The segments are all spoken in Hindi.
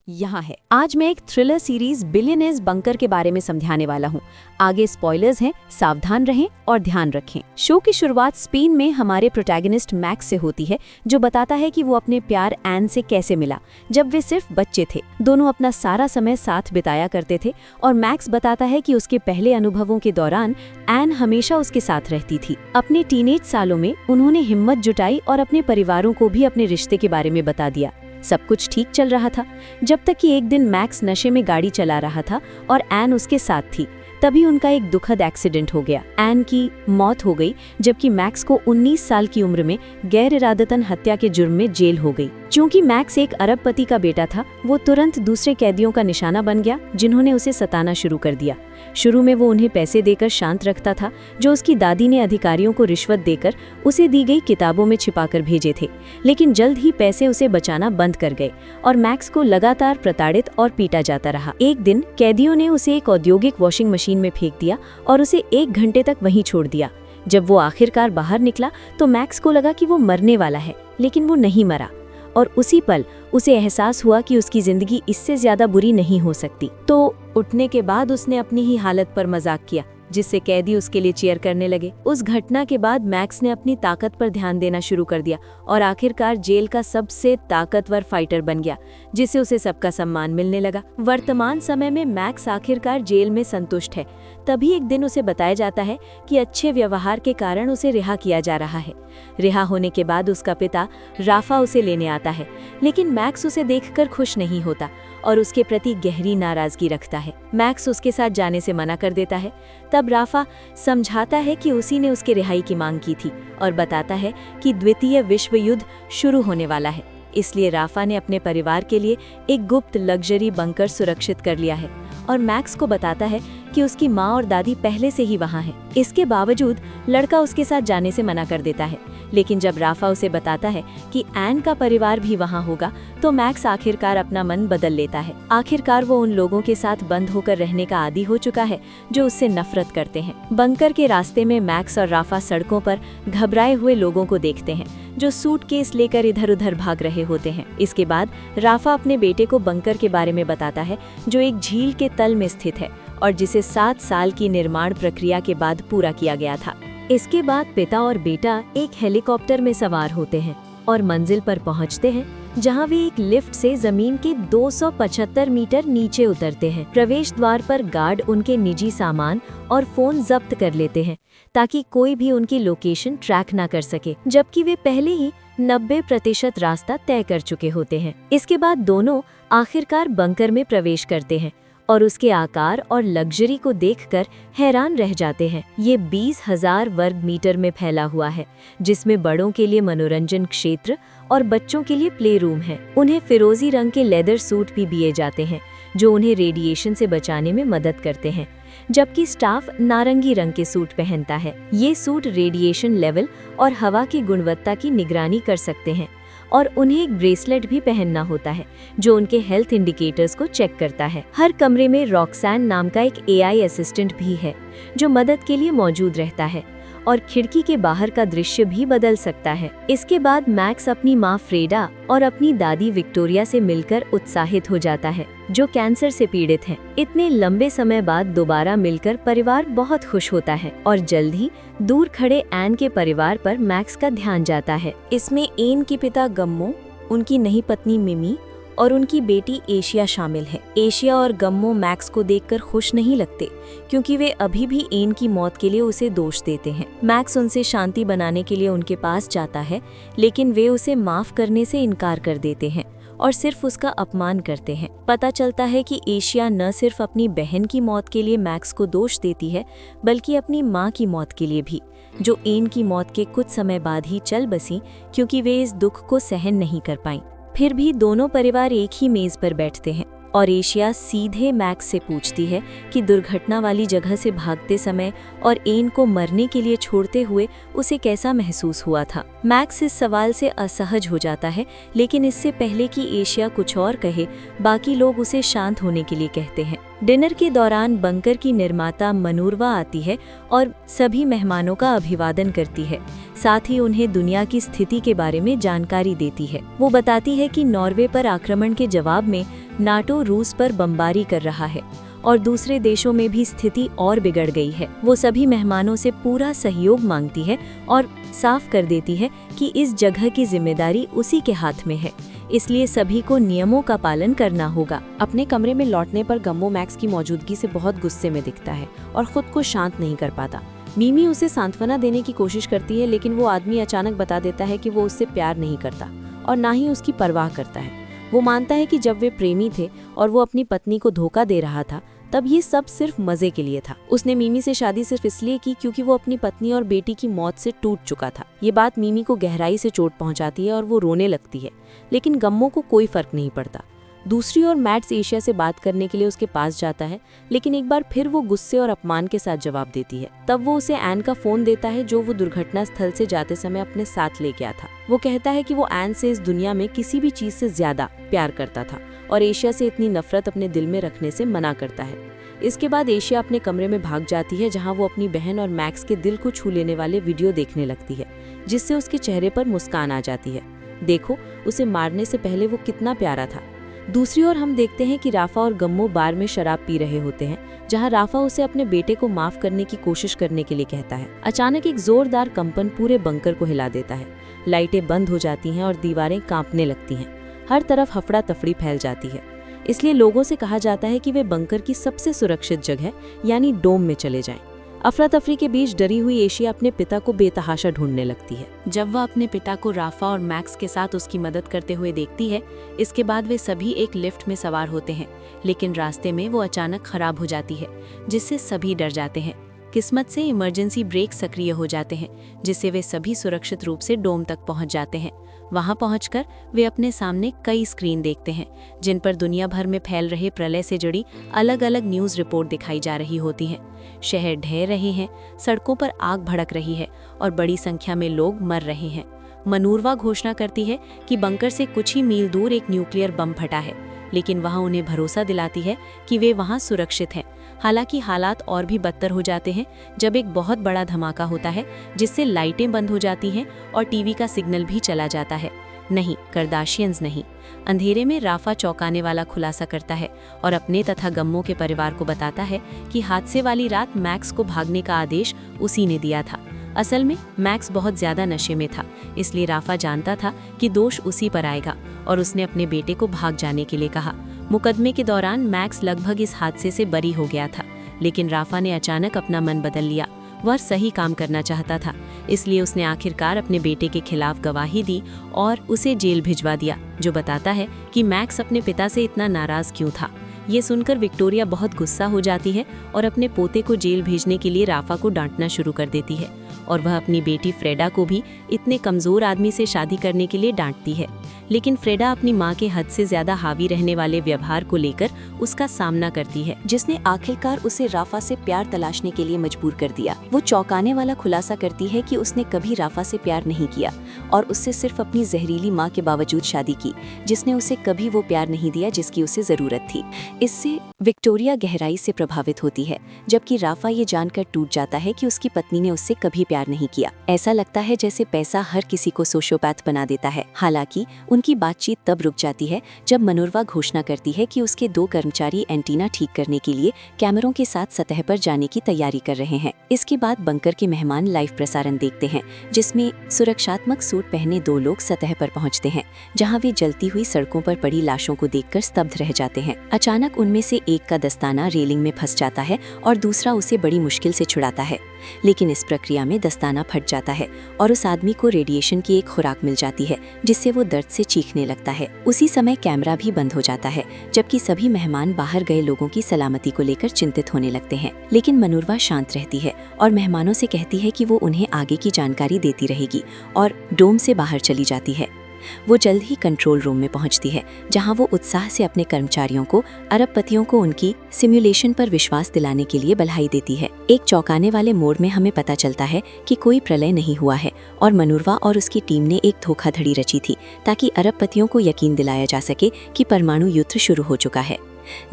यहाँ है। आज मैं एक थ्रिलर सीरीज बिलियनेयर्स बंकर के बारे में समझाने वाला हूँ। आगे स्पॉयलर्स हैं, सावधान रहें और ध्यान रखें। शो की शुरुआत स्पेन में हमारे प्रोटैगनिस्ट मैक्स से होती है, जो बताता है कि वो अपने प्यार एन से कैसे मिला जब वे सिर्फ बच्चे थे। दोनों अपना सारा समय साथ बिताया करते थे और मैक्स बताता है कि उसके पहले अनुभवों के दौरान एन हमेशा उसके साथ रहती थी। अपने टीनेज सालों में उन्होंने हिम्मत जुटाई और अपने परिवारों को भी अपने रिश्ते के बारे में बता दिया। सब कुछ ठीक चल रहा था, जब तक कि एक दिन मैक्स नशे में गाड़ी चला रहा था और एन उसके साथ थी। तभी उनका एक दुखद एक्सीडेंट हो गया। एन की मौत हो गई, जबकि मैक्स को 19 साल की उम्र में गैर इरादतन हत्या के जुर्म में जेल हो गई। क्योंकि मैक्स एक अरबपति का बेटा था, वो तुरंत दूसरे कैदियों का निशाना बन गया, जिन्होंने उसे सताना शुरू कर दिया। शुरू में वो उन्हें पैसे देकर शांत रखता था, जो उसकी दादी ने अधिकारियों को रिश्वत देकर उसे दी गई किताबों में छिपाकर भेजे थे। लेकिन जल्द ही पैसे उसे बचाना बंद कर गए और मैक्स को लगातार प्रताड़ित और पीटा जाता रहा। एक दिन कैदियों ने उसे एक औद्योगिक वॉशिंग मशीन में फेंक दिया और उसे 1 घंटे तक वहीं छोड़ दिया। जब वो आखिरकार बाहर निकला तो मैक्स को लगा कि वो मरने वाला है, लेकिन वो नहीं मरा और उसी पल उसे एहसास हुआ कि उसकी जिंदगी इससे ज्यादा बुरी नहीं हो सकती। तो उठने के बाद उसने अपनी ही हालत पर मजाक किया, जिससे कैदी उसके लिए चीयर करने लगे। उस घटना के बाद मैक्स ने अपनी ताकत पर ध्यान देना शुरू कर दिया और आखिरकार जेल का सबसे ताकतवर फाइटर बन गया, जिससे उसे सबका सम्मान मिलने लगा। वर्तमान समय में मैक्स आखिरकार जेल में संतुष्ट है। तभी एक दिन उसे बताया जाता है कि अच्छे व्यवहार के कारण उसे रिहा किया जा रहा है। रिहा होने के बाद उसका पिता राफा उसे लेने आता है, लेकिन मैक्स उसे देखकर खुश नहीं होता और उसके प्रति गहरी नाराजगी रखता है। मैक्स उसके साथ जाने से मना कर देता है। तब राफा समझाता है कि उसी ने उसके रिहाई की मांग की थी और बताता है कि द्वितीय विश्व युद्ध शुरू होने वाला है, इसलिए राफा ने अपने परिवार के लिए एक गुप्त लग्जरी बंकर सुरक्षित कर लिया है और मैक्स को बताता है कि उसकी माँ और दादी पहले से ही वहाँ हैं। इसके बावजूद लड़का उसके साथ जाने से मना कर देता है, लेकिन जब राफा उसे बताता है कि एन का परिवार भी वहाँ होगा, तो मैक्स आखिरकार अपना मन बदल लेता है। आखिरकार वो उन लोगों के साथ बंद होकर रहने का आदी हो चुका है जो उससे नफरत करते हैं। बंकर के रास्ते में मैक्स और राफा सड़कों पर घबराए हुए लोगों को देखते हैं, जो सूटकेस लेकर इधर उधर भाग रहे होते हैं। इसके बाद राफा अपने बेटे को बंकर के बारे में बताता है, जो एक झील के तल में स्थित है और जिसे 7 साल की निर्माण प्रक्रिया के बाद पूरा किया गया था। इसके बाद पिता और बेटा एक हेलीकॉप्टर में सवार होते हैं और मंजिल पर पहुंचते हैं, जहां वे एक लिफ्ट से जमीन के 275 मीटर नीचे उतरते हैं। प्रवेश द्वार पर गार्ड उनके निजी सामान और फोन जब्त कर लेते हैं, ताकि कोई भी उनकी लोकेशन ट्रैक ना कर सके, जबकि वे पहले ही 90% रास्ता तय कर चुके होते हैं। इसके बाद दोनों आखिरकार बंकर में प्रवेश करते हैं और उसके आकार और लग्जरी को देखकर हैरान रह जाते हैं। ये 20,000 वर्ग मीटर में फैला हुआ है, जिसमें बड़ों के लिए मनोरंजन क्षेत्र और बच्चों के लिए प्ले रूम है। उन्हें फिरोजी रंग के लेदर सूट भी दिए जाते हैं, जो उन्हें रेडिएशन से बचाने में मदद करते हैं, जबकि स्टाफ नारंगी रंग के सूट पहनता है। ये सूट रेडिएशन लेवल और हवा की गुणवत्ता की निगरानी कर सकते हैं और उन्हें एक ब्रेसलेट भी पहनना होता है, जो उनके हेल्थ इंडिकेटर्स को चेक करता है। हर कमरे में रॉक्सैन नाम का एक AI असिस्टेंट भी है, जो मदद के लिए मौजूद रहता है और खिड़की के बाहर का दृश्य भी बदल सकता है। इसके बाद मैक्स अपनी माँ फ्रेडा और अपनी दादी विक्टोरिया से मिलकर उत्साहित हो जाता है, जो कैंसर से पीड़ित हैं। इतने लंबे समय बाद दोबारा मिलकर परिवार बहुत खुश होता है और जल्द ही दूर खड़े एन के परिवार पर मैक्स का ध्यान जाता है। इसमें एन के पिता गम्मो, उनकी नई पत्नी मिमी और उनकी बेटी एशिया शामिल है। एशिया और गम्मो मैक्स को देखकर खुश नहीं लगते, क्योंकि वे अभी भी एन की मौत के लिए उसे दोष देते हैं। मैक्स उनसे शांति बनाने के लिए उनके पास जाता है, लेकिन वे उसे माफ करने से इनकार कर देते हैं और सिर्फ उसका अपमान करते हैं। पता चलता है कि एशिया न सिर्फ अपनी बहन की मौत के लिए मैक्स को दोष देती है, बल्कि अपनी माँ की मौत के लिए भी, जो एन की मौत के कुछ समय बाद ही चल बसी, क्योंकि वे इस दुख को सहन नहीं कर पाईं। फिर भी दोनों परिवार एक ही मेज पर बैठते हैं और एशिया सीधे मैक्स से पूछती है कि दुर्घटना वाली जगह से भागते समय और एन को मरने के लिए छोड़ते हुए उसे कैसा महसूस हुआ था। मैक्स इस सवाल से असहज हो जाता है, लेकिन इससे पहले कि एशिया कुछ और कहे, बाकी लोग उसे शांत होने के लिए कहते हैं। डिनर के दौरान बंकर की निर्माता मनूरवा आती है और सभी मेहमानों का अभिवादन करती है। साथ ही उन्हें दुनिया की स्थिति के बारे में जानकारी देती है। वो बताती है कि नॉर्वे पर आक्रमण के जवाब में नाटो रूस पर बमबारी कर रहा है और दूसरे देशों में भी स्थिति और बिगड़ गई है। वो सभी मेहमानों से पूरा सहयोग मांगती है और साफ कर देती है कि इस जगह की जिम्मेदारी उसी के हाथ में है, इसलिए सभी को नियमों का पालन करना होगा। अपने कमरे में लौटने पर गम्मो मैक्स की मौजूदगी से बहुत गुस्से में दिखता है और खुद को शांत नहीं कर पाता। मीमी उसे सांत्वना देने की कोशिश करती है, लेकिन वो आदमी अचानक बता देता है कि वो उससे प्यार नहीं करता और ना ही उसकी परवाह करता है। वो मानता है कि जब वे प्रेमी थे और वो अपनी पत्नी को धोखा दे रहा था, तब ये सब सिर्फ मजे के लिए था। उसने मीमी से शादी सिर्फ इसलिए की क्योंकि वो अपनी पत्नी और बेटी की मौत से टूट चुका था। ये बात मीमी को गहराई से चोट पहुंचाती है और वो रोने लगती है, लेकिन गम्मो को कोई फर्क नहीं पड़ता। दूसरी ओर मैड्स एशिया से बात करने के लिए उसके पास जाता है, लेकिन एक बार फिर वो गुस्से और अपमान के साथ जवाब देती है। तब वो उसे एन का फोन देता है, जो वो दुर्घटना स्थल से जाते समय अपने साथ ले गया था। वो कहता है कि वो एन से इस दुनिया में किसी भी चीज से ज्यादा प्यार करता था और एशिया से इतनी नफरत अपने दिल में रखने से मना करता है। इसके बाद एशिया अपने कमरे में भाग जाती है, जहां वो अपनी बहन और मैक्स के दिल को छू लेने वाले वीडियो देखने लगती है, जिससे उसके चेहरे पर मुस्कान आ जाती है। देखो, उसे मारने से पहले वो कितना प्यारा था। दूसरी ओर हम देखते हैं कि राफा और गम्मो बार में शराब पी रहे होते हैं, जहां राफा उसे अपने बेटे को माफ करने की कोशिश करने के लिए कहता है। अचानक एक जोरदार कंपन पूरे बंकर को हिला देता है। लाइटें बंद हो जाती हैं और दीवारें कांपने लगती हैं। हर तरफ हफड़ा तफड़ी फैल जाती है। इसलिए लोगों से कहा जाता है कि वे बंकर की सबसे सुरक्षित जगह यानी डोम में चले जाएं। अफरा तफरी के बीच डरी हुई एशिया अपने पिता को बेतहाशा ढूंढने लगती है। जब वह अपने पिता को राफा और मैक्स के साथ उसकी मदद करते हुए देखती है, इसके बाद वे सभी एक लिफ्ट में सवार होते हैं, लेकिन रास्ते में वो अचानक खराब हो जाती है, जिससे सभी डर जाते हैं। किस्मत से इमरजेंसी ब्रेक सक्रिय हो जाते हैं, जिससे वे सभी सुरक्षित रूप से डोम तक पहुंच जाते हैं। वहां पहुंचकर वे अपने सामने कई स्क्रीन देखते हैं, जिन पर दुनिया भर में फैल रहे प्रलय से जुड़ी अलग अलग न्यूज़ रिपोर्ट दिखाई जा रही होती हैं। शहर ढह रहे हैं, सड़कों पर आग भड़क रही है और बड़ी संख्या में लोग मर रहे हैं। मनूरवा घोषणा करती है कि बंकर से कुछ ही मील दूर एक न्यूक्लियर बम फटा है, लेकिन वहां उन्हें भरोसा दिलाती है कि वे वहां सुरक्षित हैं। हालांकि हालात और भी बदतर हो जाते हैं जब एक बहुत बड़ा धमाका होता है, जिससे लाइटें बंद हो जाती हैं और टीवी का सिग्नल भी चला जाता है। नहीं, कर्दाशियंस नहीं। अंधेरे में राफा चौंकाने वाला खुलासा करता है और अपने तथा गम्मो के परिवार को बताता है कि हादसे वाली रात मैक्स को भागने का आदेश उसी ने दिया था। असल में मैक्स बहुत ज्यादा नशे में था, इसलिए राफा जानता था कि दोष उसी पर आएगा और उसने अपने बेटे को भाग जाने के लिए कहा। मुकदमे के दौरान मैक्स लगभग इस हादसे से बरी हो गया था, लेकिन राफा ने अचानक अपना मन बदल लिया। वह सही काम करना चाहता था, इसलिए उसने आखिरकार अपने बेटे के खिलाफ गवाही दी और उसे जेल भिजवा दिया, जो बताता है कि मैक्स अपने पिता से इतना नाराज क्यों था। ये सुनकर विक्टोरिया बहुत गुस्सा हो जाती है और अपने पोते को जेल भेजने के लिए राफा को डांटना शुरू कर देती है, और वह अपनी बेटी फ्रेडा को भी इतने कमजोर आदमी से शादी करने के लिए डांटती है। लेकिन फ्रेडा अपनी माँ के हद से ज्यादा हावी रहने वाले व्यवहार को लेकर उसका सामना करती है, जिसने आखिरकार उसे राफा से प्यार तलाशने के लिए मजबूर कर दिया। वो चौंकाने वाला खुलासा करती है कि उसने कभी राफा से प्यार नहीं किया और उससे सिर्फ अपनी जहरीली माँ के बावजूद शादी की, जिसने उसे कभी वो प्यार नहीं दिया जिसकी उसे जरूरत थी। इससे विक्टोरिया गहराई से प्रभावित होती है, जबकि राफा ये जानकर टूट जाता है कि उसकी पत्नी ने उससे कभी प्यार नहीं किया। ऐसा लगता है जैसे पैसा हर किसी को सोशियोपैथ बना देता है। हालांकि उनकी बातचीत तब रुक जाती है जब मनूरवा घोषणा करती है कि उसके 2 कर्मचारी एंटीना ठीक करने के लिए कैमरों के साथ सतह पर जाने की तैयारी कर रहे हैं। इसके बाद बंकर के मेहमान लाइव प्रसारण देखते हैं, जिसमें सुरक्षात्मक सूट पहने 2 लोग सतह पर पहुंचते हैं, जहां वे जलती हुई सड़कों पर पड़ी लाशों को देखकर स्तब्ध रह जाते हैं। अचानक उनमें से एक का दस्ताना रेलिंग में फंस जाता है और दूसरा उसे बड़ी मुश्किल से छुड़ाता है, लेकिन इस प्रक्रिया में दस्ताना फट जाता है और उस आदमी को रेडिएशन की एक खुराक मिल जाती है, जिससे वो दर्द से चीखने लगता है। उसी समय कैमरा भी बंद हो जाता है, जबकि सभी मेहमान बाहर गए लोगों की सलामती को लेकर चिंतित होने लगते हैं। लेकिन मनूरवा शांत रहती है और मेहमानों से कहती है कि वो उन्हें आगे की जानकारी देती रहेगी और डोम से बाहर चली जाती है। वो जल्द ही कंट्रोल रूम में पहुंचती है, जहां वो उत्साह से अपने कर्मचारियों को, अरबपतियों को उनकी सिमुलेशन पर विश्वास दिलाने के लिए बधाई देती है। एक चौंकाने वाले मोड़ में हमें पता चलता है कि कोई प्रलय नहीं हुआ है और मनूरवा और उसकी टीम ने एक धोखाधड़ी रची थी, ताकि अरबपतियों को यकीन दिलाया जा सके कि परमाणु युद्ध शुरू हो चुका है।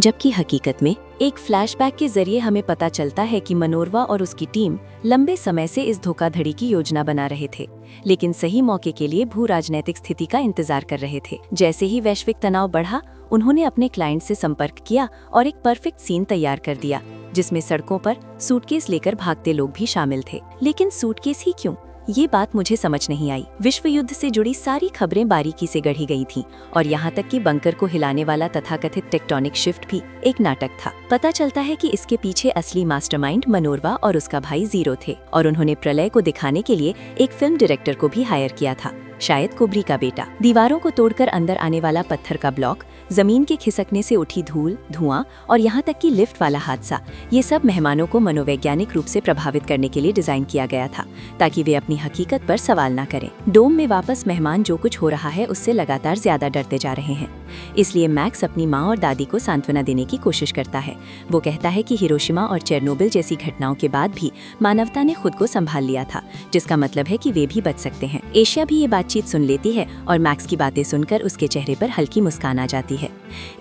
जबकि हकीकत में एक फ्लैशबैक के जरिए हमें पता चलता है कि मनोरमा और उसकी टीम लंबे समय से इस धोखाधड़ी की योजना बना रहे थे, लेकिन सही मौके के लिए भू राजनीतिक स्थिति का इंतजार कर रहे थे। जैसे ही वैश्विक तनाव बढ़ा, उन्होंने अपने क्लाइंट से संपर्क किया और एक परफेक्ट सीन तैयार कर दिया, जिसमें सड़कों पर सूटकेस लेकर भागते लोग भी शामिल थे। लेकिन सूटकेस ही क्यों, ये बात मुझे समझ नहीं आई। विश्व युद्ध से जुड़ी सारी खबरें बारीकी से गढ़ी गई थीं और यहाँ तक कि बंकर को हिलाने वाला तथाकथित टेक्टोनिक शिफ्ट भी एक नाटक था। पता चलता है कि इसके पीछे असली मास्टरमाइंड मनोरमा और उसका भाई जीरो थे और उन्होंने प्रलय को दिखाने के लिए एक फिल्म डायरेक्टर को भी हायर किया था, शायद कुबरी का बेटा। दीवारों को तोड़कर अंदर आने वाला पत्थर का ब्लॉक, जमीन के खिसकने से उठी धूल, धुआं और यहाँ तक कि लिफ्ट वाला हादसा, ये सब मेहमानों को मनोवैज्ञानिक रूप से प्रभावित करने के लिए डिजाइन किया गया था, ताकि वे अपनी हकीकत पर सवाल न करें। डोम में वापस मेहमान जो कुछ हो रहा है उससे लगातार ज्यादा डरते जा रहे हैं। इसलिए मैक्स अपनी माँ और दादी को सांत्वना देने की कोशिश करता है। वो कहता है कि हिरोशिमा और चेरनोबिल जैसी घटनाओं के बाद भी मानवता ने खुद को संभाल लिया था, जिसका मतलब है कि वे भी बच सकते हैं। एशिया भी ये बातचीत सुन लेती है और मैक्स की बातें सुनकर उसके चेहरे पर हल्की मुस्कान आ जाती है।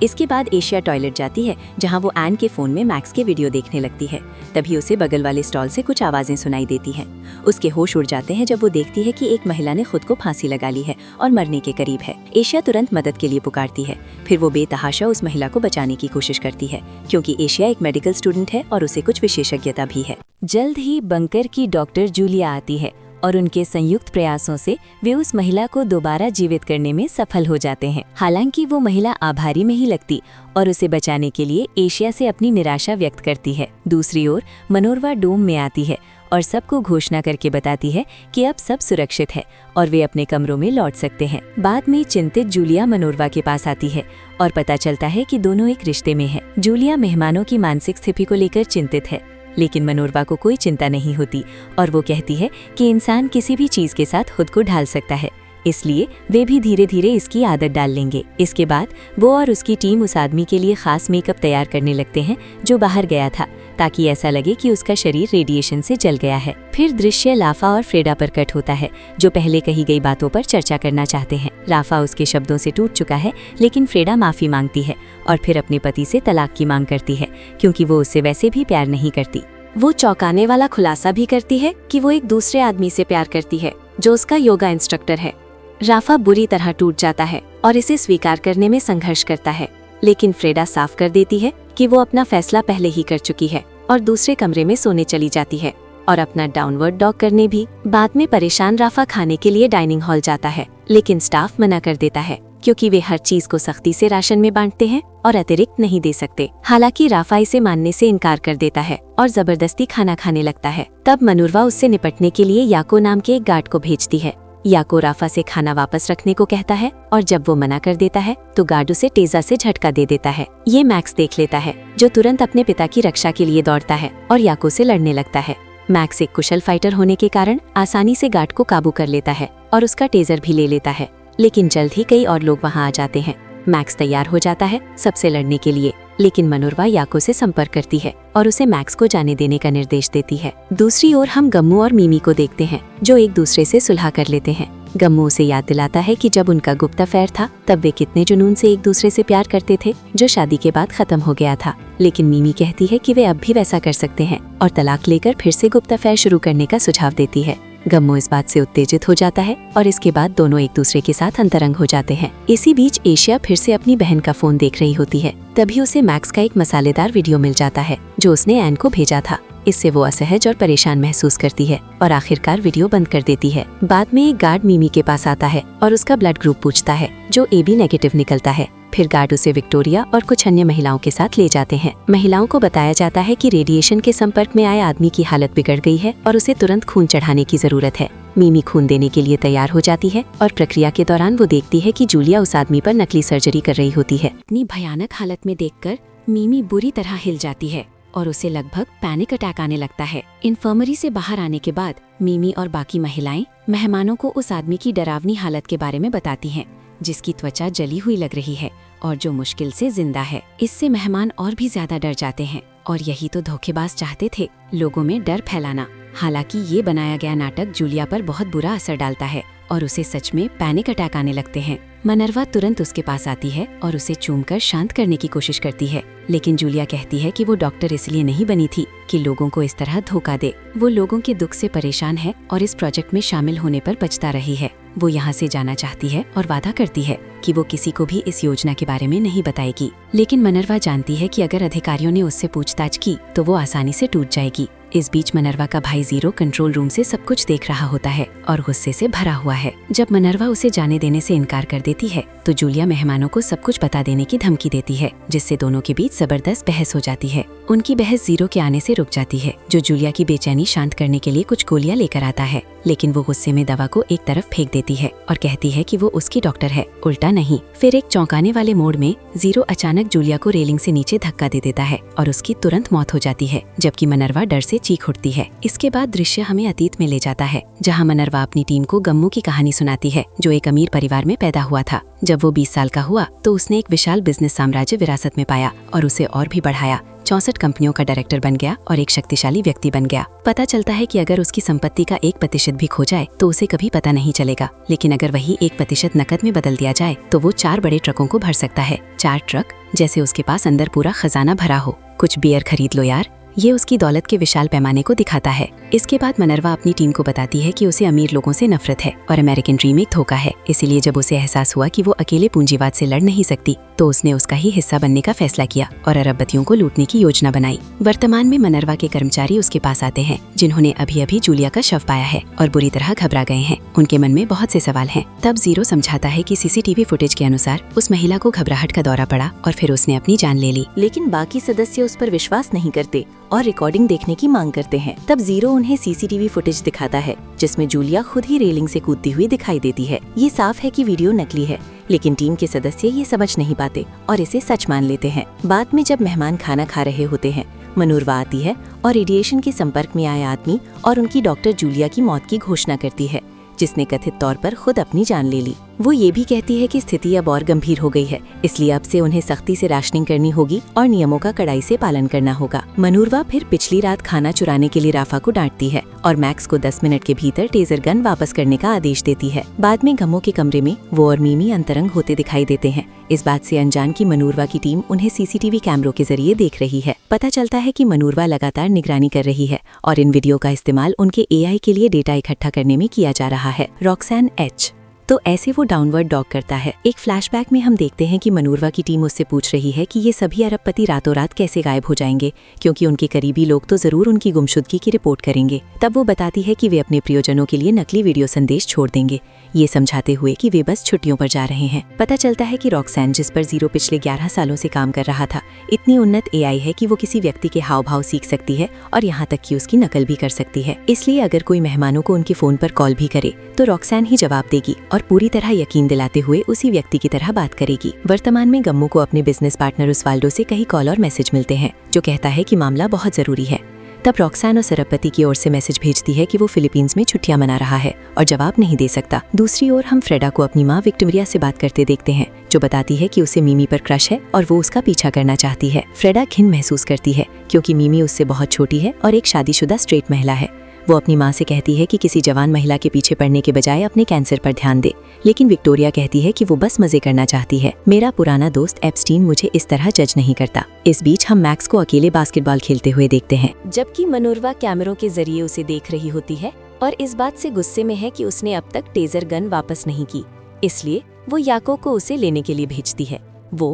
इसके बाद एशिया टॉयलेट जाती है, जहां वो एन के फोन में मैक्स के वीडियो देखने लगती है। तभी उसे बगल वाले स्टॉल से कुछ आवाजें सुनाई देती हैं। उसके होश उड़ जाते हैं जब वो देखती है कि एक महिला ने खुद को फांसी लगा ली है और मरने के करीब है। एशिया तुरंत मदद के लिए पुकारती है। फिर वो बेतहाशा उस महिला को बचाने की कोशिश करती है, क्योंकि एशिया एक मेडिकल स्टूडेंट है और उसे कुछ विशेषज्ञता भी है। जल्द ही बंकर की डॉक्टर जूलिया आती है और उनके संयुक्त प्रयासों से वे उस महिला को दोबारा जीवित करने में सफल हो जाते हैं। हालांकि वो महिला आभारी में ही लगती और उसे बचाने के लिए एशिया से अपनी निराशा व्यक्त करती है। दूसरी ओर मनोरमा डोम में आती है और सबको घोषणा करके बताती है कि अब सब सुरक्षित है और वे अपने कमरों में लौट सकते हैं। बाद में चिंतित जूलिया मनोरमा के पास आती है और पता चलता है कि दोनों एक रिश्ते में हैं। जूलिया मेहमानों की मानसिक स्थिति को लेकर चिंतित है, लेकिन मनोरमा को कोई चिंता नहीं होती और वो कहती है कि इंसान किसी भी चीज के साथ खुद को ढाल सकता है, इसलिए वे भी धीरे धीरे इसकी आदत डाल लेंगे। इसके बाद वो और उसकी टीम उस आदमी के लिए खास मेकअप तैयार करने लगते हैं जो बाहर गया था, ताकि ऐसा लगे कि उसका शरीर रेडिएशन से जल गया है। फिर दृश्य राफा और फ्रेडा पर कट होता है, जो पहले कही गई बातों पर चर्चा करना चाहते हैं। राफा उसके शब्दों से टूट चुका है, लेकिन फ्रेडा माफी मांगती है और फिर अपने पति से तलाक की मांग करती है, क्योंकि वो उससे वैसे भी प्यार नहीं करती। वो चौंकाने वाला खुलासा भी करती है कि वो एक दूसरे आदमी से प्यार करती है, जो उसका योगा इंस्ट्रक्टर है। राफा बुरी तरह टूट जाता है और इसे स्वीकार करने में संघर्ष करता है, लेकिन फ्रेडा साफ कर देती है कि वो अपना फैसला पहले ही कर चुकी है और दूसरे कमरे में सोने चली जाती है और अपना डाउनवर्ड डॉग करने भी। बाद में परेशान राफा खाने के लिए डाइनिंग हॉल जाता है, लेकिन स्टाफ मना कर देता है क्योंकि वे हर चीज को सख्ती से राशन में बांटते हैं और अतिरिक्त नहीं दे सकते। हालांकि राफा इसे मानने से इनकार कर देता है और जबरदस्ती खाना खाने लगता है। तब मनोरमा उससे निपटने के लिए याको नाम के एक गार्ड को भेजती है। याको राफा से खाना वापस रखने को कहता है और जब वो मना कर देता है तो गार्ड उसे टेजा से झटका दे देता है। ये मैक्स देख लेता है, जो तुरंत अपने पिता की रक्षा के लिए दौड़ता है और याको से लड़ने लगता है। मैक्स एक कुशल फाइटर होने के कारण आसानी से गार्ड को काबू कर लेता है और उसका टेजर भी ले लेता है, लेकिन जल्द ही कई और लोग वहां आ जाते हैं। मैक्स तैयार हो जाता है सबसे लड़ने के लिए, लेकिन मनोरमा याको से संपर्क करती है और उसे मैक्स को जाने देने का निर्देश देती है। दूसरी ओर हम गम्मू और मीमी को देखते हैं, जो एक दूसरे से सुलह कर लेते हैं। गम्मू उसे याद दिलाता है कि जब उनका गुप्त अफेयर था तब वे कितने जुनून से एक दूसरे से प्यार करते थे, जो शादी के बाद खत्म हो गया था। लेकिन मीमी कहती है कि वे अब भी वैसा कर सकते हैं और तलाक लेकर फिर से गुप्त अफेयर शुरू करने का सुझाव देती है। गम्मू इस बात से उत्तेजित हो जाता है और इसके बाद दोनों एक दूसरे के साथ अंतरंग हो जाते हैं। इसी बीच एशिया फिर से अपनी बहन का फोन देख रही होती है। तभी उसे मैक्स का एक मसालेदार वीडियो मिल जाता है जो उसने एन को भेजा था। इससे वो असहज और परेशान महसूस करती है और आखिरकार वीडियो बंद कर देती है। बाद में एक गार्ड मीमी के पास आता है और उसका ब्लड ग्रुप पूछता है, जो AB नेगेटिव निकलता है। फिर गार्ड उसे विक्टोरिया और कुछ अन्य महिलाओं के साथ ले जाते हैं। महिलाओं को बताया जाता है कि रेडिएशन के संपर्क में आए आदमी की हालत बिगड़ गई है और उसे तुरंत खून चढ़ाने की जरूरत है। मीमी खून देने के लिए तैयार हो जाती है और प्रक्रिया के दौरान वो देखती है कि जूलिया उस आदमी पर नकली सर्जरी कर रही होती है। अपनी भयानक हालत में देखकर मीमी बुरी तरह हिल जाती है और उसे लगभग पैनिक अटैक आने लगता है। इन्फर्मरी से बाहर आने के बाद मीमी और बाकी महिलाएं मेहमानों को उस आदमी की डरावनी हालत के बारे में बताती हैं, जिसकी त्वचा जली हुई लग रही है और जो मुश्किल से जिंदा है। इससे मेहमान और भी ज्यादा डर जाते हैं और यही तो धोखेबाज चाहते थे, लोगों में डर फैलाना। हालांकि ये बनाया गया नाटक जूलिया पर बहुत बुरा असर डालता है और उसे सच में पैनिक अटैक आने लगते हैं। मनरवा तुरंत उसके पास आती है और उसे चूमकर शांत करने की कोशिश करती है, लेकिन जूलिया कहती है कि वो डॉक्टर इसलिए नहीं बनी थी कि लोगों को इस तरह धोखा दे। वो लोगों के दुख से परेशान है और इस प्रोजेक्ट में शामिल होने पर पछता रही है। वो यहाँ से जाना चाहती है और वादा करती है कि वो किसी को भी इस योजना के बारे में नहीं बताएगी। लेकिन मनरवा जानती है कि अगर अधिकारियों ने उससे पूछताछ की तो वो आसानी से टूट जाएगी। इस बीच मनरवा का भाई जीरो कंट्रोल रूम से सब कुछ देख रहा होता है और गुस्से से भरा हुआ है। जब मनरवा उसे जाने देने से इनकार कर देती है तो जूलिया मेहमानों को सब कुछ बता देने की धमकी देती है, जिससे दोनों के बीच जबरदस्त बहस हो जाती है। उनकी बहस जीरो के आने से रुक जाती है, जो जूलिया की बेचैनी शांत करने के लिए कुछ गोलियां लेकर आता है, लेकिन वो गुस्से में दवा को एक तरफ फेंक देती है और कहती है कि वो उसकी डॉक्टर है, उल्टा नहीं। फिर एक चौंकाने वाले मोड़ में जीरो अचानक जूलिया को रेलिंग से नीचे धक्का दे देता है और उसकी तुरंत मौत हो जाती है, जबकि मनरवा डर से चीख उठती है। इसके बाद दृश्य हमें अतीत में ले जाता है, जहाँ मनरवा अपनी टीम को गम्मू की कहानी सुनाती है, जो एक अमीर परिवार में पैदा हुआ था। जब वो 20 साल का हुआ तो उसने एक विशाल बिजनेस साम्राज्य विरासत में पाया और उसे और भी बढ़ाया। 64 कंपनियों का डायरेक्टर बन गया और एक शक्तिशाली व्यक्ति बन गया। पता चलता है कि अगर उसकी संपत्ति का 1% भी खो जाए तो उसे कभी पता नहीं चलेगा, लेकिन अगर वही 1% नकद में बदल दिया जाए तो वो 4 बड़े ट्रकों को भर सकता है। 4 ट्रक, जैसे उसके पास अंदर पूरा खजाना भरा हो। कुछ बियर खरीद लो यार। ये उसकी दौलत के विशाल पैमाने को दिखाता है। इसके बाद मनरवा अपनी टीम को बताती है कि उसे अमीर लोगों से नफरत है और अमेरिकन ड्रीम एक धोखा है। इसीलिए जब उसे एहसास हुआ कि वो अकेले पूंजीवाद से लड़ नहीं सकती तो उसने उसका ही हिस्सा बनने का फैसला किया और अरबपतियों को लूटने की योजना बनाई। वर्तमान में मनरवा के कर्मचारी उसके पास आते हैं, जिन्होंने अभी अभी जूलिया का शव पाया है और बुरी तरह घबरा गए हैं। उनके मन में बहुत से सवाल हैं। तब जीरो समझाता है कि सीसीटीवी फुटेज के अनुसार उस महिला को घबराहट का दौरा पड़ा और फिर उसने अपनी जान ले ली। लेकिन बाकी सदस्य उस पर विश्वास नहीं करते और रिकॉर्डिंग देखने की मांग करते हैं। तब जीरो उन्हें सीसीटीवी फुटेज दिखाता है, जिसमें जूलिया खुद ही रेलिंग से कूदती हुई दिखाई देती है। ये साफ है कि वीडियो नकली है, लेकिन टीम के सदस्य ये समझ नहीं पाते और इसे सच मान लेते हैं। बाद में जब मेहमान खाना खा रहे होते हैं, मनूरवा आती है और रेडिएशन के संपर्क में आए आदमी और उनकी डॉक्टर जूलिया की मौत की घोषणा करती है, जिसने कथित तौर पर खुद अपनी जान ले ली। वो ये भी कहती है कि स्थिति अब और गंभीर हो गई है, इसलिए अब से उन्हें सख्ती से राशनिंग करनी होगी और नियमों का कड़ाई से पालन करना होगा। मनूरवा फिर पिछली रात खाना चुराने के लिए राफा को डांटती है और मैक्स को 10 मिनट के भीतर टेजर गन वापस करने का आदेश देती है। बाद में गमो के कमरे में वो और मीमी अंतरंग होते दिखाई देते हैं, इस बात से अनजान की मनूरवा की टीम उन्हें सीसीटीवी कैमरों के जरिए देख रही है। पता चलता है कि मनूरवा लगातार निगरानी कर रही है और इन वीडियो का इस्तेमाल उनके AI के लिए डेटा इकट्ठा करने में किया जा रहा है। रॉक्सैन H तो ऐसे वो डाउनवर्ड डॉग करता है। एक फ्लैशबैक में हम देखते हैं कि मनूरवा की टीम उससे पूछ रही है कि ये सभी अरबपति रातों रात कैसे गायब हो जाएंगे, क्योंकि उनके करीबी लोग तो जरूर उनकी गुमशुदगी की रिपोर्ट करेंगे। तब वो बताती है कि वे अपने प्रियजनों के लिए नकली वीडियो संदेश छोड़ देंगे, ये समझाते हुए कि वे बस छुट्टियों पर जा रहे हैं। पता चलता है कि रॉक्सैन, जिस पर जीरो पिछले 11 सालों से काम कर रहा था, इतनी उन्नत AI है कि वो किसी व्यक्ति के हाव भाव सीख सकती है और यहाँ तक कि उसकी नकल भी कर सकती है। इसलिए अगर कोई मेहमानों को उनके फोन पर कॉल भी करे तो रॉक्सैन ही जवाब देगी और पूरी तरह यकीन दिलाते हुए उसी व्यक्ति की तरह बात करेगी। वर्तमान में गम्मू को अपने बिजनेस पार्टनर उस्वाल्डो से कई कॉल और मैसेज मिलते हैं, जो कहता है कि मामला बहुत जरूरी है। तब रॉक्सैन उस अरबपति की ओर से मैसेज भेजती है कि वो फिलीपींस में छुट्टियां मना रहा है और जवाब नहीं दे सकता। दूसरी ओर हम फ्रेडा को अपनी माँ विक्टोरिया से बात करते देखते हैं, जो बताती है कि उसे मीमी पर क्रश है और वो उसका पीछा करना चाहती है। फ्रेडा घिन महसूस करती है क्योंकि मीमी उससे बहुत छोटी है और एक शादीशुदा स्ट्रेट महिला है। वो अपनी माँ से कहती है कि किसी जवान महिला के पीछे पड़ने के बजाय अपने कैंसर पर ध्यान दे, लेकिन विक्टोरिया कहती है कि वो बस मजे करना चाहती है। मेरा पुराना दोस्त एप्स्टीन मुझे इस तरह जज नहीं करता। इस बीच हम मैक्स को अकेले बास्केटबॉल खेलते हुए देखते हैं, जबकि मनूरवा कैमरों के जरिए उसे देख रही होती है और इस बात से गुस्से में है कि उसने अब तक टेजर गन वापस नहीं की। इसलिए वो याको को उसे लेने के लिए भेजती है। वो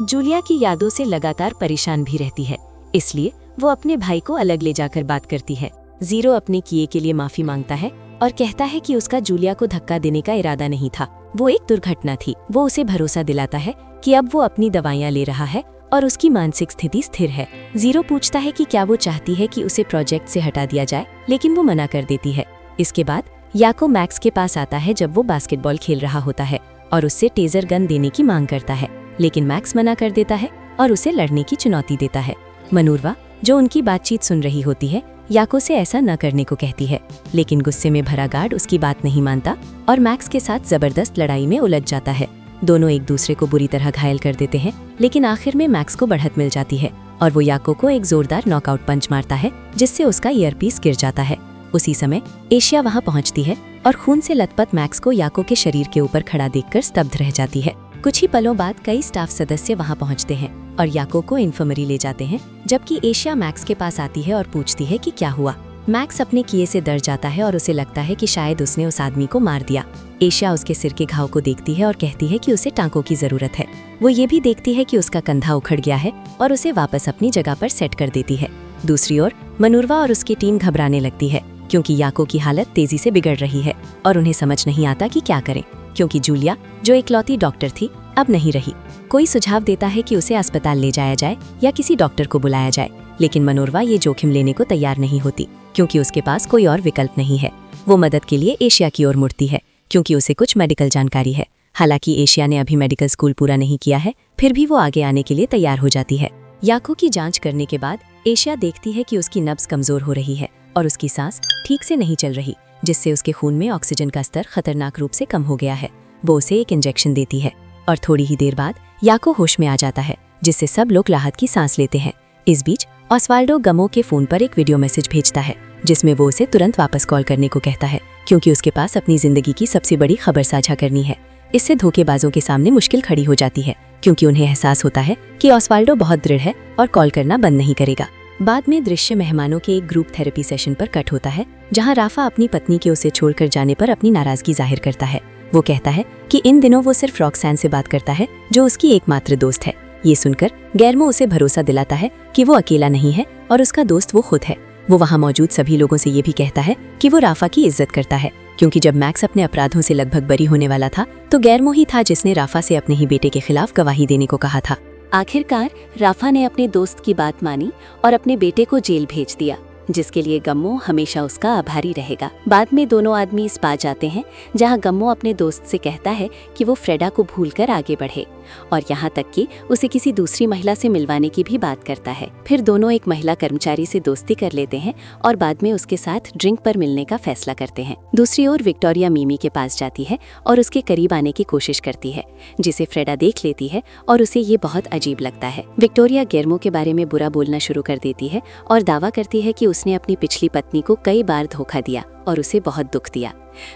जूलिया की यादों से लगातार परेशान भी रहती है, इसलिए वो अपने भाई को अलग ले जाकर बात करती है। जीरो अपने किए के लिए माफी मांगता है और कहता है कि उसका जूलिया को धक्का देने का इरादा नहीं था, वो एक दुर्घटना थी। वो उसे भरोसा दिलाता है कि अब वो अपनी दवाइयां ले रहा है और उसकी मानसिक स्थिति स्थिर है। जीरो पूछता है कि क्या वो चाहती है कि उसे प्रोजेक्ट से हटा दिया जाए, लेकिन वो मना कर देती है। इसके बाद याको मैक्स के पास आता है जब वो बास्केटबॉल खेल रहा होता है और उससे टेजर गन देने की मांग करता है, लेकिन मैक्स मना कर देता है और उसे लड़ने की चुनौती देता है। मनूरवा, जो उनकी बातचीत सुन रही होती है, याको से ऐसा न करने को कहती है, लेकिन गुस्से में भरा गार्ड उसकी बात नहीं मानता और मैक्स के साथ जबरदस्त लड़ाई में उलझ जाता है। दोनों एक दूसरे को बुरी तरह घायल कर देते हैं, लेकिन आखिर में मैक्स को बढ़त मिल जाती है और वो याको को एक जोरदार नॉकआउट पंच मारता है, जिससे उसका ईयरपीस गिर जाता है। उसी समय एशिया वहां पहुंचती है और खून से लथपथ मैक्स को याको के शरीर के ऊपर खड़ा देखकर स्तब्ध रह जाती है। कुछ ही पलों बाद कई स्टाफ सदस्य वहां पहुंचते हैं और याको को इन्फर्मरी ले जाते हैं, जबकि एशिया मैक्स के पास आती है और पूछती है कि क्या हुआ। मैक्स अपने किए से डर जाता है और उसे लगता है कि शायद उसने उस आदमी को मार दिया। एशिया उसके सिर के घाव को देखती है और कहती है कि उसे टांकों की जरूरत है। वो ये भी देखती है कि उसका कंधा उखड़ गया है और उसे वापस अपनी जगह पर सेट कर देती है। दूसरी ओर मनूरवा और उसकी टीम घबराने लगती है क्योंकि याको की हालत तेजी से बिगड़ रही है और उन्हें समझ नहीं आता कि क्या करें, क्योंकि जूलिया जो इकलौती डॉक्टर थी अब नहीं रही। कोई सुझाव देता है कि उसे अस्पताल ले जाया जाए या किसी डॉक्टर को बुलाया जाए, लेकिन मनोरवा ये जोखिम लेने को तैयार नहीं होती क्योंकि उसके पास कोई और विकल्प नहीं है। वो मदद के लिए एशिया की ओर मुड़ती है क्योंकि उसे कुछ मेडिकल जानकारी है। हालांकि एशिया ने अभी मेडिकल स्कूल पूरा नहीं किया है, फिर भी वो आगे आने के लिए तैयार हो जाती है। याको की जांच करने के बाद एशिया देखती है कि उसकी नब्ज कमजोर हो रही है और उसकी सांस ठीक से नहीं चल रही, जिससे उसके खून में ऑक्सीजन का स्तर खतरनाक रूप से कम हो गया है। वो उसे एक इंजेक्शन देती है और थोड़ी ही देर बाद याको होश में आ जाता है, जिससे सब लोग राहत की सांस लेते हैं। इस बीच ऑस्वाल्डो गमो के फोन पर एक वीडियो मैसेज भेजता है जिसमें वो उसे तुरंत वापस कॉल करने को कहता है क्योंकि उसके पास अपनी जिंदगी की सबसे बड़ी खबर साझा करनी है। इससे धोखेबाजों के सामने मुश्किल खड़ी हो जाती है क्योंकि उन्हें एहसास होता है कि ऑस्वाल्डो बहुत दृढ़ है और कॉल करना बंद नहीं करेगा। बाद में दृश्य मेहमानों के एक ग्रुप थेरेपी सेशन पर कट होता है जहां राफा अपनी पत्नी के उसे छोड़कर जाने पर अपनी नाराजगी जाहिर करता है। वो कहता है कि इन दिनों वो सिर्फ रॉक्सैन से बात करता है जो उसकी एकमात्र दोस्त है। ये सुनकर गेर्मो उसे भरोसा दिलाता है कि वो अकेला नहीं है और उसका दोस्त वो खुद है। वो वहाँ मौजूद सभी लोगों से ये भी कहता है कि वो राफा की इज्जत करता है क्योंकि जब मैक्स अपने अपराधों से लगभग बरी होने वाला था तो गेर्मो ही था जिसने राफा से अपने ही बेटे के खिलाफ गवाही देने को कहा था। आखिरकार राफा ने अपने दोस्त की बात मानी और अपने बेटे को जेल भेज दिया, जिसके लिए गम्मो हमेशा उसका आभारी रहेगा। बाद में दोनों आदमी स्पा जाते हैं जहां गम्मो अपने दोस्त से कहता है कि वो फ्रेडा को भूलकर आगे बढ़े और यहाँ तक कि उसे किसी दूसरी महिला से मिलवाने की भी बात करता है। फिर दोनों एक महिला कर्मचारी से दोस्ती कर लेते हैं और बाद में उसके साथ ड्रिंक पर मिलने का फैसला करते हैं। दूसरी ओर विक्टोरिया मिमी के पास जाती है और उसके करीब आने की कोशिश करती है, जिसे फ्रेडा देख लेती है और उसे ये बहुत अजीब लगता है। विक्टोरिया गेर्मो के बारे में बुरा बोलना शुरू कर देती है और दावा करती है कि उसने अपनी पिछली पत्नी को कई बार धोखा दिया और उसे बहुत दुख दिया।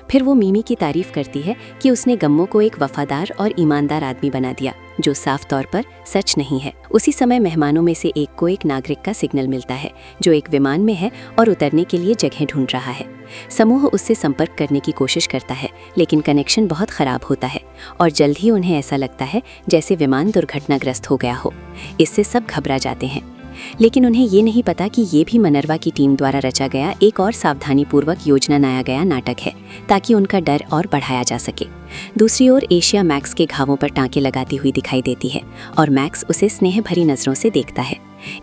फिर वो मिमी की तारीफ करती है कि उसने गम्मो को एक वफादार और ईमानदार आदमी बना दिया, जो साफ तौर पर सच नहीं है। उसी समय मेहमानों में से एक को एक नागरिक का सिग्नल मिलता है जो एक विमान में है और उतरने के लिए जगह ढूंढ रहा है। समूह उससे संपर्क करने की कोशिश करता है, लेकिन कनेक्शन बहुत खराब होता है और जल्द ही उन्हें ऐसा लगता है जैसे विमान दुर्घटनाग्रस्त हो गया हो। इससे सब घबरा जाते हैं, लेकिन उन्हें ये नहीं पता कि ये भी मनरवा की टीम द्वारा रचा गया एक और सावधानीपूर्वक योजना बनाया गया नाटक है ताकि उनका डर और बढ़ाया जा सके। दूसरी ओर एशिया मैक्स के घावों पर टांके लगाती हुई दिखाई देती है और मैक्स उसे स्नेह भरी नजरों से देखता है।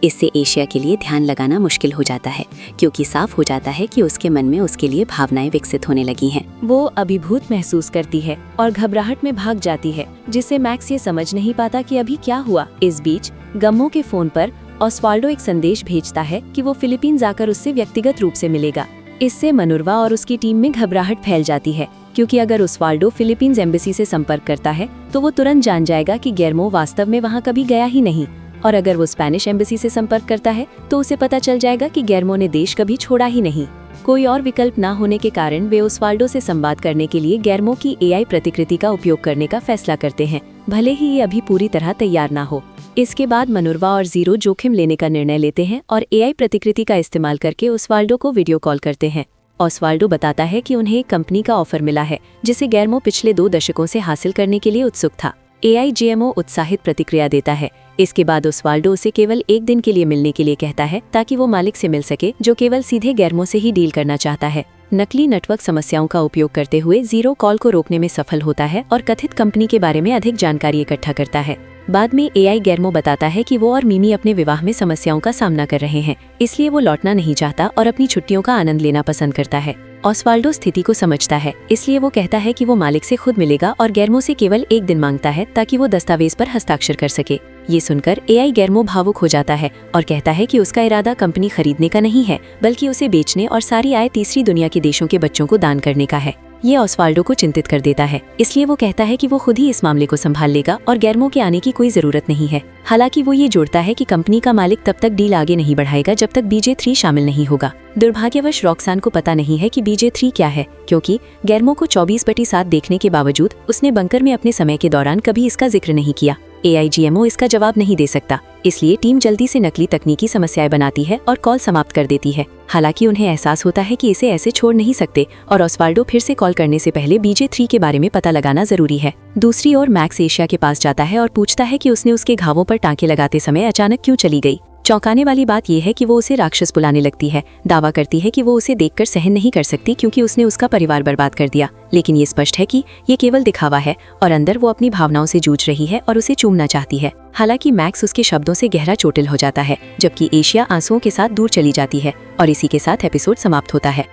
इससे एशिया के लिए ध्यान लगाना मुश्किल हो जाता है क्योंकि साफ हो जाता है कि उसके मन में उसके लिए भावनाएं विकसित होने लगी हैं। वो अभिभूत महसूस करती है और घबराहट में भाग जाती है, जिससे मैक्स ये समझ नहीं पाता कि अभी क्या हुआ। इस बीच गम्मो के फोन पर ऑस्वाल्डो एक संदेश भेजता है कि वो फिलीपींस आकर उससे व्यक्तिगत रूप से मिलेगा। इससे मनोरवा और उसकी टीम में घबराहट फैल जाती है क्योंकि अगर ऑस्वाल्डो फिलीपींस एम्बेसी से संपर्क करता है तो वो तुरंत जान जाएगा कि गेर्मो वास्तव में वहाँ कभी गया ही नहीं, और अगर वो स्पेनिश एम्बेसी से संपर्क करता है तो उसे पता चल जाएगा कि गेर्मो ने देश कभी छोड़ा ही नहीं। कोई और विकल्प ना होने के कारण वे ऑस्वाल्डो से संवाद करने के लिए गेर्मो की एआई प्रतिकृति का उपयोग करने का फैसला करते हैं, भले ही ये अभी पूरी तरह तैयार ना हो। इसके बाद मनोरवा और जीरो जोखिम लेने का निर्णय लेते हैं और एआई प्रतिकृति का इस्तेमाल करके ऑस्वाल्डो को वीडियो कॉल करते हैं। ऑस्वाल्डो बताता है कि उन्हें एक कंपनी का ऑफर मिला है जिसे गेर्मो पिछले 2 दशकों से हासिल करने के लिए उत्सुक था। एआई जीएमओ उत्साहित प्रतिक्रिया देता है। इसके बाद ऑस्वाल्डो उसे केवल 1 दिन के लिए मिलने के लिए कहता है ताकि वो मालिक से मिल सके, जो केवल सीधे गेर्मो से ही डील करना चाहता है। नकली नेटवर्क समस्याओं का उपयोग करते हुए जीरो कॉल को रोकने में सफल होता है और कथित कंपनी के बारे में अधिक जानकारी इकट्ठा करता है। बाद में एआई गेर्मो बताता है कि वो और मिमी अपने विवाह में समस्याओं का सामना कर रहे हैं, इसलिए वो लौटना नहीं चाहता और अपनी छुट्टियों का आनंद लेना पसंद करता है। ऑस्वाल्डो स्थिति को समझता है, इसलिए वो कहता है कि वो मालिक से खुद मिलेगा और गेर्मो से केवल 1 दिन मांगता है ताकि वो दस्तावेज पर हस्ताक्षर कर सके। ये सुनकर एआई गेर्मो भावुक हो जाता है और कहता है कि उसका इरादा कंपनी खरीदने का नहीं है, बल्कि उसे बेचने और सारी आय तीसरी दुनिया के देशों के बच्चों को दान करने का है। ये ऑस्वाल्डो को चिंतित कर देता है, इसलिए वो कहता है कि वो खुद ही इस मामले को संभाल लेगा और गेर्मो के आने की कोई जरूरत नहीं है। हालांकि वो ये जोड़ता है कि कंपनी का मालिक तब तक डील आगे नहीं बढ़ाएगा जब तक BJ3 शामिल नहीं होगा। दुर्भाग्यवश रॉक्सान को पता नहीं है कि BJ3 क्या है, क्योंकि गेर्मो को 24/7 देखने के बावजूद उसने बंकर में अपने समय के दौरान कभी इसका जिक्र नहीं किया। AIGMO इसका जवाब नहीं दे सकता, इसलिए टीम जल्दी से नकली तकनीकी समस्याएं बनाती है और कॉल समाप्त कर देती है। हालांकि उन्हें एहसास होता है कि इसे ऐसे छोड़ नहीं सकते और ऑस्वाल्डो फिर से कॉल करने से पहले BJ3 के बारे में पता लगाना जरूरी है। दूसरी ओर मैक्स एशिया के पास जाता है और पूछता है कि उसने उसके घावों पर टांके लगाते समय अचानक क्यों चली गई। चौंकाने वाली बात यह है कि वो उसे राक्षस बुलाने लगती है। दावा करती है कि वो उसे देखकर सहन नहीं कर सकती क्योंकि उसने उसका परिवार बर्बाद कर दिया। लेकिन ये स्पष्ट है कि ये केवल दिखावा है और अंदर वो अपनी भावनाओं से जूझ रही है और उसे चूमना चाहती है। हालांकि मैक्स उसके शब्दों से गहरा चोटिल हो जाता है, जबकि एशिया आंसुओं के साथ दूर चली जाती है और इसी के साथ एपिसोड समाप्त होता है।